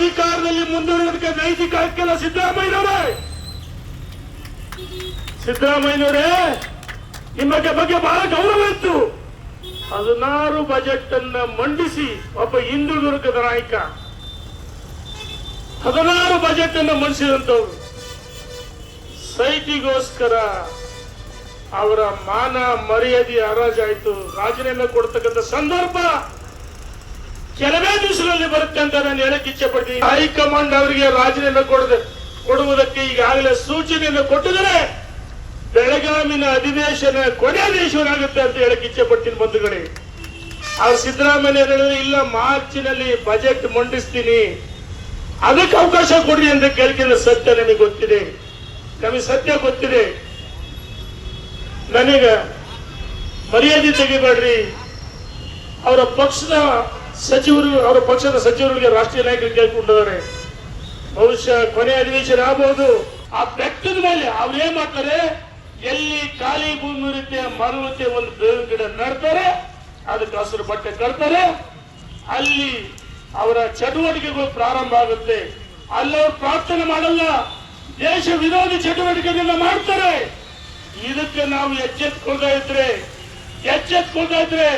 ಅಧಿಕಾರದಲ್ಲಿ ಮುಂದುವರಿಯೋದಕ್ಕೆ ನೈತಿಕ ಹಕ್ಕಿಲ್ಲ ಸಿದ್ದರಾಮಯ್ಯನವರೇ. ನಿಮ್ಮ ಬಗ್ಗೆ ಬಹಳ ಗೌರವ ಇತ್ತು. 16 ಬಜೆಟ್ ಅನ್ನ ಮಂಡಿಸಿ ಒಬ್ಬ ಹಿಂದುಳಿದ ವರ್ಗದ ನಾಯಕ 16 ಬಜೆಟ್ ಅನ್ನು ಮಂಡಿಸಿದಂತವ್ರು ಸೈಟಿಗೋಸ್ಕರ ಅವರ ಮಾನ ಮರ್ಯಾದೆ ಹರಾಜಾಯ್ತು. ರಾಜೀನಾಮೆ ಕೊಡ್ತಕ್ಕಂಥ ಸಂದರ್ಭ ಕೆಲವೇ ದಿವಸಗಳಲ್ಲಿ ಬರುತ್ತೆ ಅಂತ ನಾನು ಹೇಳಕ್ ಇಚ್ಛೆ ಪಡ್ತೀನಿ. ಹೈಕಮಾಂಡ್ ಅವರಿಗೆ ರಾಜೀನಾಮೆ ಕೊಡುವುದಕ್ಕೆ ಈಗಾಗಲೇ ಸೂಚನೆಯನ್ನು ಕೊಟ್ಟಿದ್ದಾರೆ. ಬೆಳಗಾವಿನ ಅಧಿವೇಶನ ಕೊನೆ ಅಧಿವೇಶನ ಆಗುತ್ತೆ ಅಂತ ಹೇಳಕ್ ಇಚ್ಛೆ ಪಡ್ತೀನಿ ಬಂಧುಗಳೇ. ಅವ್ರು ಸಿದ್ದರಾಮಯ್ಯ ಇಲ್ಲ, ಮಾರ್ಚಿನಲ್ಲಿ ಬಜೆಟ್ ಮಂಡಿಸ್ತೀನಿ, ಅದಕ್ಕೆ ಅವಕಾಶ ಕೊಡ್ರಿ ಅಂತ ಕೇಳ್ಕಿದ್ರೆ ಸತ್ಯ ನಮಗೆ ಗೊತ್ತಿದೆ, ನಮಗೆ ಸತ್ಯ ಗೊತ್ತಿದೆ. ನನಗ ಮರ್ಯಾದೆ ತೆಗಿಬೇಡ್ರಿ. ಅವರ ಪಕ್ಷದ ಸಚಿವರಿಗೆ ರಾಷ್ಟ್ರೀಯ ನಾಯಕರು ಕೇಳ್ಕೊಂಡಿದ್ದಾರೆ. ಬಹುಶಃ ಕೊನೆ ಅಧಿವೇಶನ ಆಗಬಹುದು. ಆ ಬೆಟ್ಟದ ಮೇಲೆ ಅವ್ರು ಏನ್ ಮಾಡ್ತಾರೆ, ಎಲ್ಲಿ ಖಾಲಿ ಭೂಮಿ ಇರುತ್ತೆ ಮರವತ್ತೆ ಒಂದು ಬೇವಿನ ಗಿಡ ನಡ್ತಾರೆ, ಅದಕ್ಕೆ ಹಸಿರು ಬಟ್ಟೆ ಕಟ್ತಾರೆ, ಅಲ್ಲಿ ಅವರ ಚಟುವಟಿಕೆಗಳು ಪ್ರಾರಂಭ ಆಗುತ್ತೆ. ಅಲ್ಲಿ ಅವ್ರು ಪ್ರಾರ್ಥನೆ ಮಾಡಲ್ಲ, ದೇಶ ವಿರೋಧಿ ಚಟುವಟಿಕೆಗಳನ್ನ ಮಾಡ್ತಾರೆ. ಇದಕ್ಕೆ ನಾವು ಎಚ್ಚೆತ್ಕೊಳ್ತಾ ಇದ್ರೆ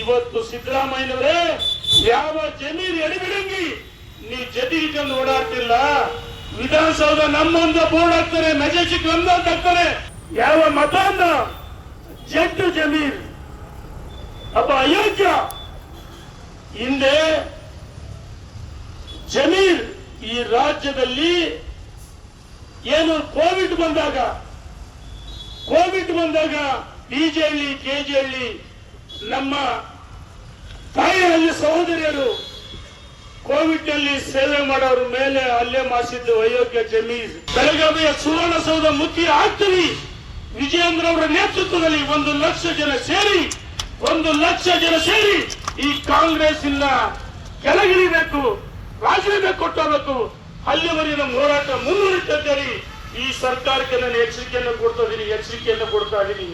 ಇವತ್ತು ಸಿದ್ದರಾಮಯ್ಯನವರೇ ಯಾವ ಜಮೀನು ಎಡಬಿಡಂಗಿ ನೀ ಜೊತೆಗಿಕೊಂಡು ಓಡಾಡ್ತಿಲ್ಲ. ವಿಧಾನಸೌಧ ನಮ್ಮೊಂದ ಬೋರ್ಡ್ ಹಾಕ್ತಾರೆ, ಮೆಜೆಸ್ಟಿಕ್ ನಮ್ದಂತ ಹಾಕ್ತಾರೆ. ಯಾವ ಮತ ಜಡ್ಡು ಜಮೀರ್ ಅಪ್ಪ ಅಯೋಗ್ಯ. ಹಿಂದೆ ಜಮೀರ್ ಈ ರಾಜ್ಯದಲ್ಲಿ ಏನು ಕೋವಿಡ್ ಬಂದಾಗ ಡಿಜೆಹಳ್ಳಿ ಕೆಜೆಹಳ್ಳಿ ನಮ್ಮ ತಾಯಿಹಳ್ಳಿ ಸಹೋದರಿಯರು ಕೋವಿಡ್ ನಲ್ಲಿ ಸೇವೆ ಮಾಡೋರ ಮೇಲೆ ಹಲ್ಲೆ ಮಾಡಿಸಿದ್ದು ಅಯೋಗ್ಯ ಜಮೀರ್. ಬೆಳಗಾವಿಯ ಸುವರ್ಣಸೌಧ ಮುತ್ತಿ ಆಗ್ತೀವಿ. ವಿಜಯೇಂದ್ರ ಅವರ ನೇತೃತ್ವದಲ್ಲಿ 1 ಲಕ್ಷ ಜನ ಸೇರಿ ಈ ಕಾಂಗ್ರೆಸ್ ಇಂದ ಕೆಳಗಿಳಿಬೇಕು, ರಾಜೀನಾಮೆ ಕೊಟ್ಟಬೇಕು. ಅಲ್ಲಿವರೆಗೆ ನಮ್ಮ ಹೋರಾಟ ಮುಂದುವರಿತೇಳಿ ಈ ಸರ್ಕಾರಕ್ಕೆ ನಾನು ಎಚ್ಚರಿಕೆಯನ್ನು ಕೊಡ್ತಾ ಇದ್ದೀನಿ.